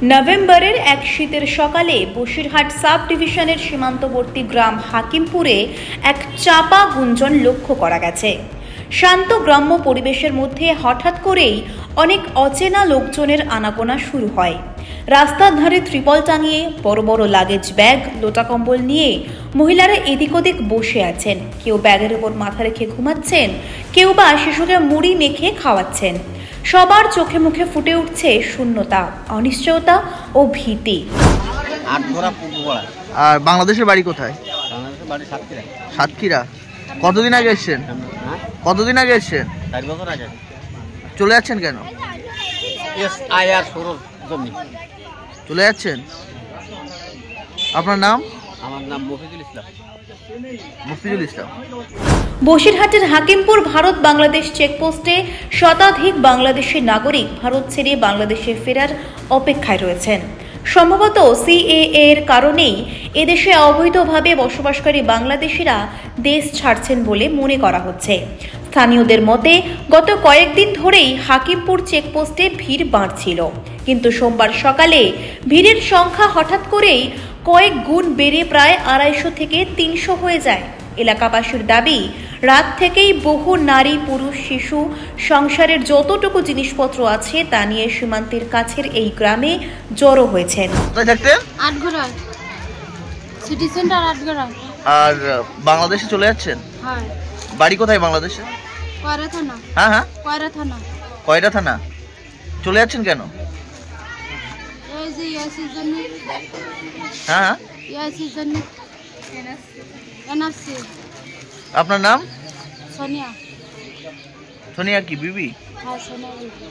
নভেম্বরের এক শীতের সকালে বসিরহাট সাব ডিভিশনের সীমান্তবর্তী গ্রাম হাকিমপুরে এক চাপা গুঞ্জন লক্ষ্য করা গেছে। শান্ত গ্রাম্য পরিবেশের মধ্যে হঠাৎ করেই অনেক অচেনা লোকজনের আনাগোনা শুরু হয়। রাস্তার ধারে ত্রিপল টাঙিয়ে বড় বড় লাগেজ ব্যাগ, লোটা কম্বল নিয়ে মহিলারা এদিক ওদিক বসে আছেন। কেউ ব্যাগের উপর মাথা রেখে ঘুমাচ্ছেন, কেউ বা শিশুকে মুড়ি মেখে খাওয়াচ্ছেন। সবার চোখে মুখে ফুটে উঠছে শূন্যতা, অনিশ্চয়তা ও ভীতি। আর বাংলাদেশের বাড়ি কোথায়? সাতক্ষীরা। কতদিন আগে এসছেন? কতদিন আগে এসছেন? 4 বছর আগে। চলে যাচ্ছেন কেন? চলে যাচ্ছেন? আপনার নাম? আমার নাম মফিজুল ইসলাম। মফিজুল ইসলাম। বসিরহাটের হাকিমপুর ভারত বাংলাদেশ চেকপোস্টে শতাধিক বাংলাদেশি নাগরিক ভারত ছেড়ে বাংলাদেশে ফেরার অপেক্ষায় রয়েছেন। সম্ভবত সিএএ এর কারণেই এদেশে অবৈধভাবে বসবাসকারী বাংলাদেশিরা দেশ ছাড়ছেন বলে মনে করা হচ্ছে। স্থানীয়দের মতে গত কয়েকদিন ধরেই হাকিমপুর চেকপোস্টে ভিড় বাড়ছিল, কিন্তু সোমবার সকালে ভিড়ের সংখ্যা হঠাৎ করেই কয়েক গুণ বেড়ে প্রায় 250 থেকে 300 হয়ে যায়। এলাকাবাসীর দাবি, রাত থেকেই বহু নারী, পুরুষ, শিশু সংসারের যতটুকু জিনিসপত্র আছে তা নিয়ে সীমান্তের কাছের এই গ্রামে জড়ো হয়েছেন। আর বাংলাদেশে চলে যাচ্ছেন? হ্যাঁ। বাড়ি কোথায় বাংলাদেশে? কয়রা থানা। হ্যাঁ হ্যাঁ, কয়রা থানা। কয়রা থানা। চলে যাচ্ছেন কেন? এই যে ইয়াসির জন্য। হ্যাঁ হ্যাঁ, ইয়াসির জন্য। এনআরসি। আপনার নাম? সোনিয়া। সোনিয়া কি বিবি? হ্যাঁ, সোনিয়া বিবি।